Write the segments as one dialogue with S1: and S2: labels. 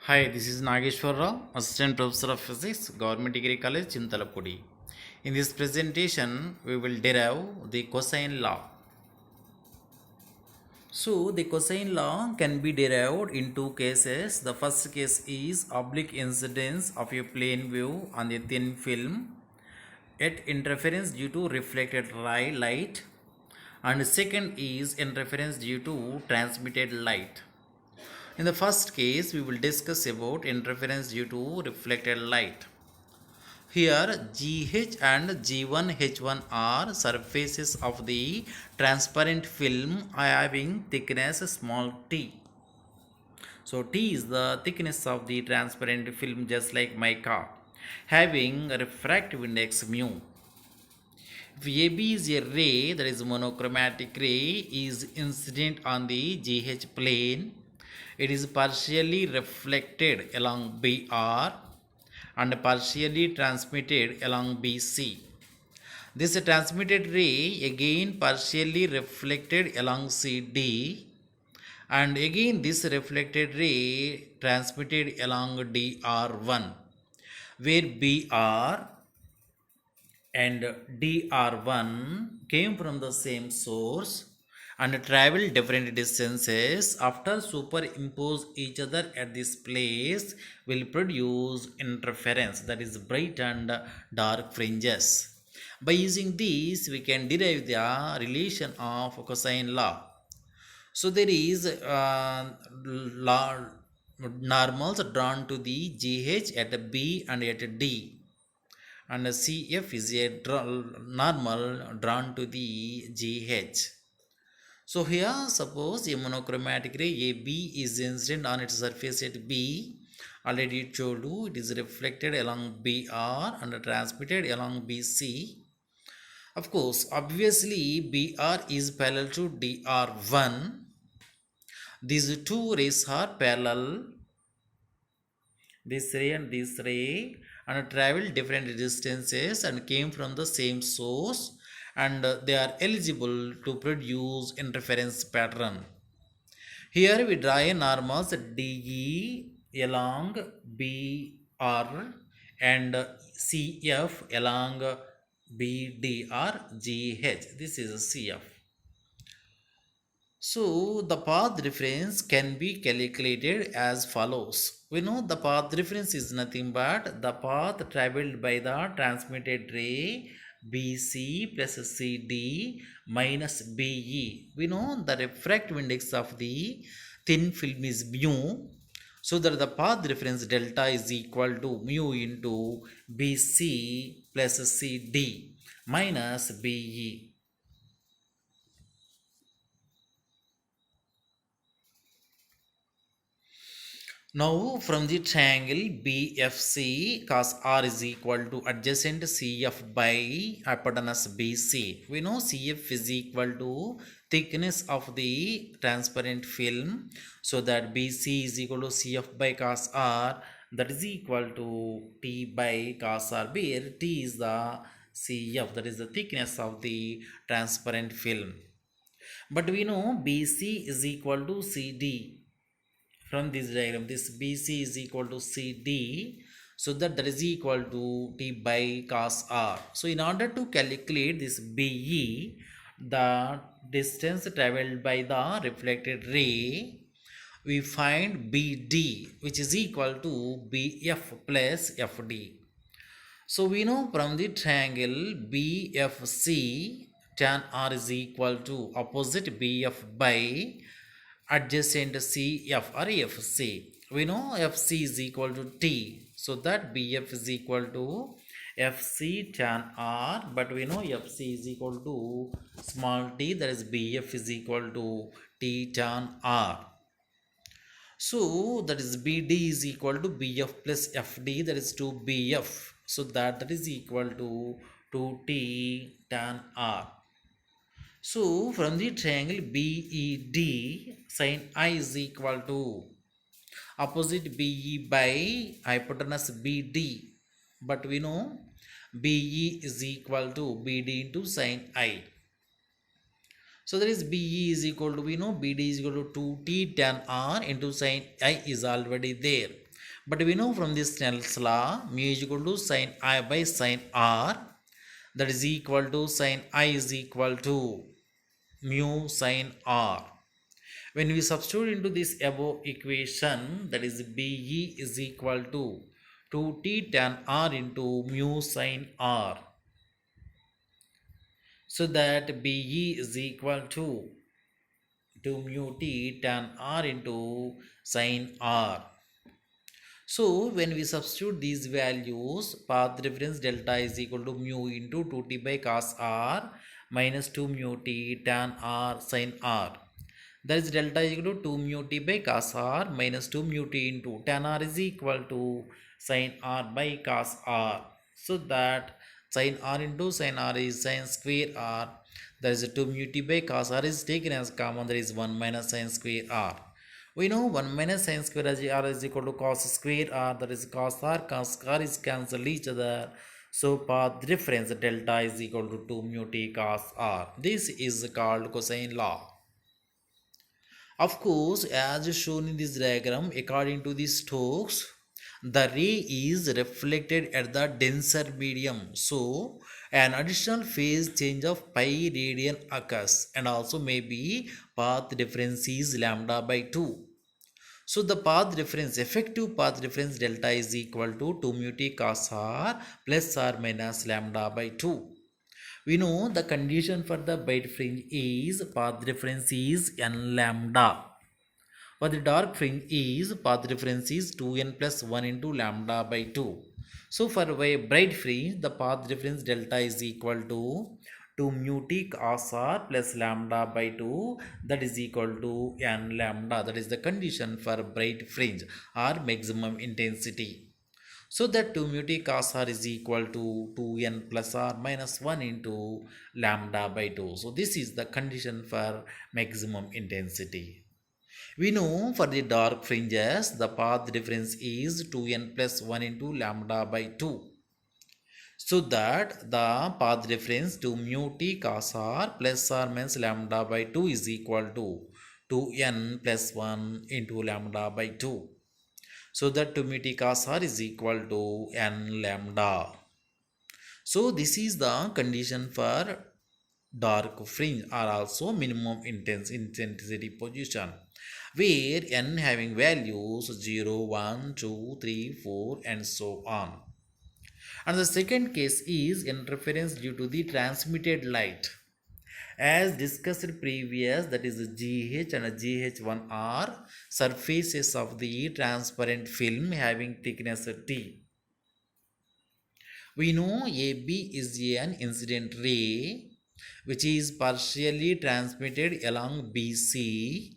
S1: Hi, this is Nageshwar Rao, Assistant Professor of Physics, Government Degree College, Chintalapudi. In this presentation, we will derive the cosine law. So, the cosine law can be derived in two cases. The first case is oblique incidence of a plane wave on a thin film at interference due to reflected light, and second is interference due to transmitted light. In the first case, we will discuss about interference due to reflected light. Here, GH and G1H1 are surfaces of the transparent film having thickness small t. So, T is the thickness of the transparent film, just like mica, having a refractive index mu. If AB is a ray, that is monochromatic ray, is incident on the GH plane, it is partially reflected along BR and partially transmitted along BC. This transmitted ray again partially reflected along CD, and again this reflected ray transmitted along DR1, where BR and DR1 came from the same source and traveled different distances. After superimpose each other at this place will produce interference, that is bright and dark fringes. By using these we can derive the relation of cosine law. So there is law, normals drawn to the GH at B and at D, and CF is a normal drawn to the GH. So here suppose a monochromatic ray AB is incident on its surface at B. Already told you it is reflected along BR and transmitted along BC. Of course, obviously BR is parallel to DR1. These two rays are parallel, this ray and this ray, and traveled different distances and came from the same source, and they are eligible to produce interference pattern. Here we draw a normals DE along BR and CF along BDR GH. This is a CF. So the path difference can be calculated as follows. We know the path difference is nothing but the path traveled by the transmitted ray BC plus CD minus BE. We know the refractive index of the thin film is mu. So that the path difference delta is equal to mu into BC plus CD minus BE. Now from the triangle BFC, cos R is equal to adjacent CF by hypotenuse BC. We know CF is equal to thickness of the transparent film, so that BC is equal to CF by cos R, that is equal to T by cos R, where T is the CF, that is the thickness of the transparent film. But we know BC is equal to CD. From this diagram, this BC is equal to CD, so that is equal to T by cos R. So in order to calculate this BE, the distance traveled by the reflected ray, we find BD, which is equal to BF plus FD. So we know from the triangle BFC, tan R is equal to opposite BF by adjacent CF or FC. We know FC is equal to T, so that BF is equal to FC tan R, but we know FC is equal to small t, that is BF is equal to T tan R. So that is BD is equal to BF plus FD, that is 2BF. So that is equal to 2T tan R. So from the triangle BED, sin I is equal to opposite BE by hypotenuse BD. But we know BE is equal to BD into sin I. So there is BE is equal to, we know BD is equal to 2T tan R into sin I is already there. But we know from this Snell's law, mu is equal to sin I by sin R, that is equal to sin I is equal to mu sin R. When we substitute into this above equation, that is BE is equal to 2t tan R into mu sin R. So that BE is equal to 2 mu t tan R into sin R. So when we substitute these values, path difference delta is equal to mu into 2t by cos R minus 2 mu t tan R sin R. That is delta is equal to 2 mu t by cos R minus 2 mu t into tan R is equal to sin R by cos R. So that sin R into sin R is sin square R. That is 2 mu t by cos R is taken as common. There is 1 minus sin square R. We know 1 minus sin square R is equal to cos square R. That is cos R is cancel each other. So path difference delta is equal to 2 mu t cos R. This is called cosine law. Of course, as shown in this diagram, according to the Stokes, the ray is reflected at the denser medium. So an additional phase change of pi radian occurs, and also maybe path difference is lambda by 2. So the path difference, effective path difference delta is equal to 2 mu t cos R plus or minus lambda by 2. We know the condition for the bright fringe is path difference is n lambda. For the dark fringe is path difference is 2n plus 1 into lambda by 2. So for a bright fringe, the path difference delta is equal to 2 mu t cos R plus lambda by 2, that is equal to n lambda. That is the condition for bright fringe or maximum intensity. So that 2 mu t cos R is equal to 2n plus R minus 1 into lambda by 2. So this is the condition for maximum intensity. We know for the dark fringes, the path difference is 2n plus 1 into lambda by 2. So that the path difference to mu t cos R plus or minus lambda by 2 is equal to 2n plus 1 into lambda by 2. So that 2 mu t cos R is equal to n lambda. So this is the condition for dark fringe or also minimum intensity position, where n having values 0, 1, 2, 3, 4 and so on. And the second case is interference due to the transmitted light. As discussed previous, that is GH and GH1 are surfaces of the transparent film having thickness T. We know AB is an incident ray which is partially transmitted along BC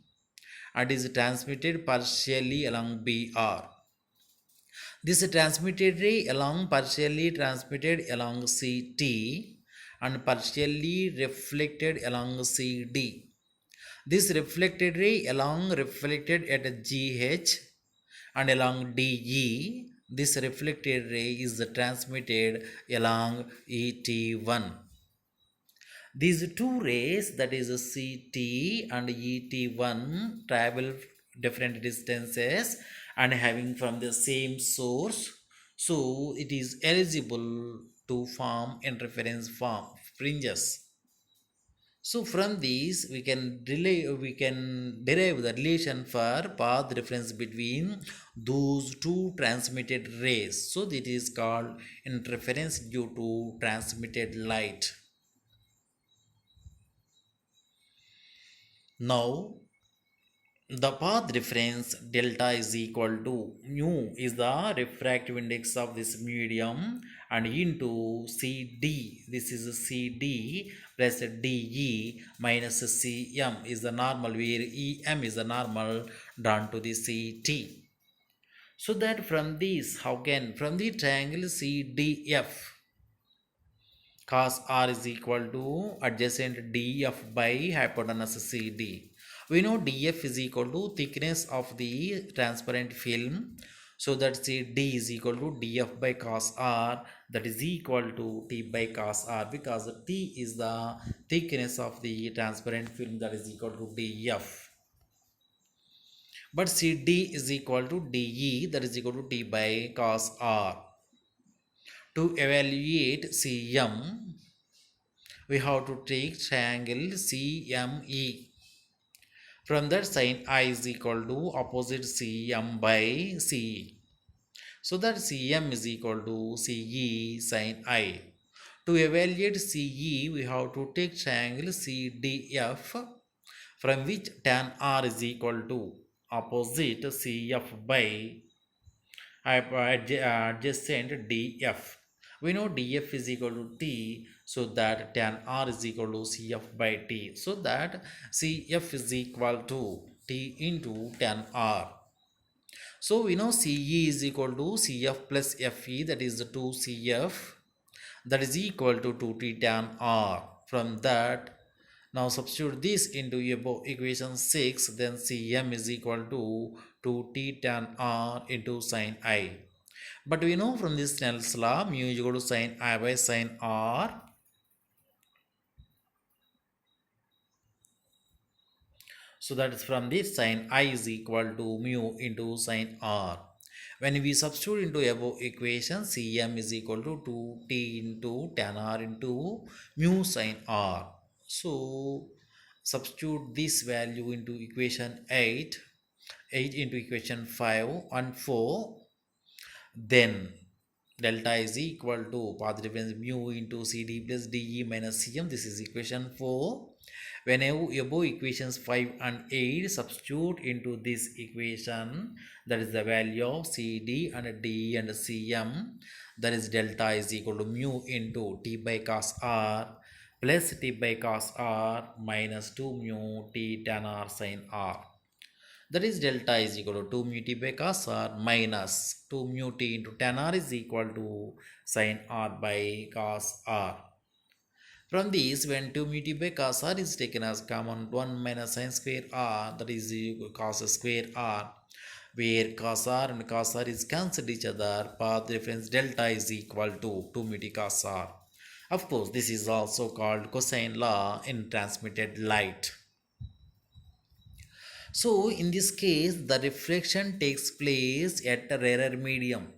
S1: and is transmitted partially along BR. This transmitted ray partially transmitted along CT and partially reflected along CD. This reflected ray reflected at GH and along DE. This reflected ray is transmitted along ET1. These two rays, that is CT and ET1, travel different distances and having from the same source. So it is eligible to form interference fringes. So from these we can derive the relation for path difference between those two transmitted rays. So that is called interference due to transmitted light. Now the path difference delta is equal to mu is the refractive index of this medium and into CD. This is CD plus DE minus CM is the normal, where EM is the normal drawn to the CT. So that from this, how can from the triangle CDF, cos R is equal to adjacent DF by hypotenuse CD. We know DF is equal to thickness of the transparent film. So that say D is equal to DF by cos R, that is equal to T by cos R, because T is the thickness of the transparent film, that is equal to DF. But CD is equal to DE, that is equal to T by cos R. To evaluate CM, we have to take triangle CME. From that, sin I is equal to opposite CM by CE. So that CM is equal to CE sin I. To evaluate CE, we have to take triangle CDF, from which tan R is equal to opposite CF by adjacent DF. We know DF is equal to T, so that tan R is equal to CF by T. So that CF is equal to T into tan R. So we know CE is equal to CF plus FE, that is 2CF, that is equal to 2T tan R. From that, now substitute this into above equation 6, then Cm is equal to 2T tan R into sin I. But we know from this Snell's law, mu is equal to sin I by sin R. So that is from this, sin I is equal to mu into sin R. When we substitute into above equation, Cm is equal to 2T into tan R into mu sin R. So substitute this value into equation 8, 8 into equation 5 and 4. Then delta is equal to path difference mu into CD plus DE minus CM. This is equation 4. Whenever above equations 5 and 8, substitute into this equation, that is the value of CD and DE and CM, that is delta is equal to mu into T by cos R plus T by cos R minus 2 mu T tan R sin R. That is delta is equal to 2 mu T by cos R minus 2 mu T into tan R is equal to sin R by cos R. From this, when 2 mu T by cos R is taken as common, 1 minus sin square R, that is equal to cos square R, where cos R and cos R is cancelled each other, path difference delta is equal to 2 mu T cos R. Of course, this is also called cosine law in transmitted light. So in this case, the reflection takes place at a rarer medium.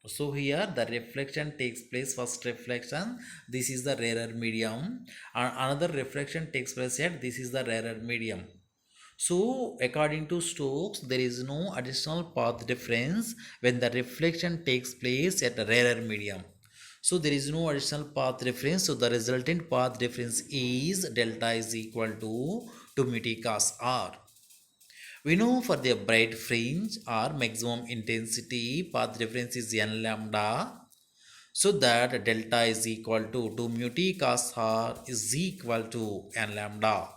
S1: So here the reflection takes place, first reflection, this is the rarer medium, and another reflection takes place at this is the rarer medium. So according to Stokes, there is no additional path difference when the reflection takes place at a rarer medium. So there is no additional path difference, so the resultant path difference is delta is equal to 2 mu T cos R. We know for the bright fringe or maximum intensity, path difference is n lambda. So that delta is equal to 2 mu T cos R is equal to n lambda.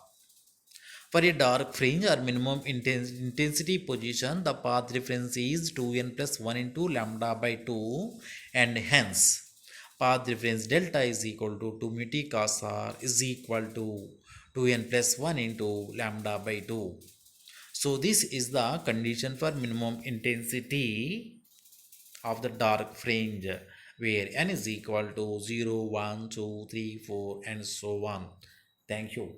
S1: For a dark fringe or minimum intensity position, the path difference is 2n plus 1 into lambda by 2, and hence path difference delta is equal to 2 mu T cos R is equal to 2n plus 1 into lambda by 2. So this is the condition for minimum intensity of the dark fringe, where n is equal to 0, 1, 2, 3, 4 and so on. Thank you.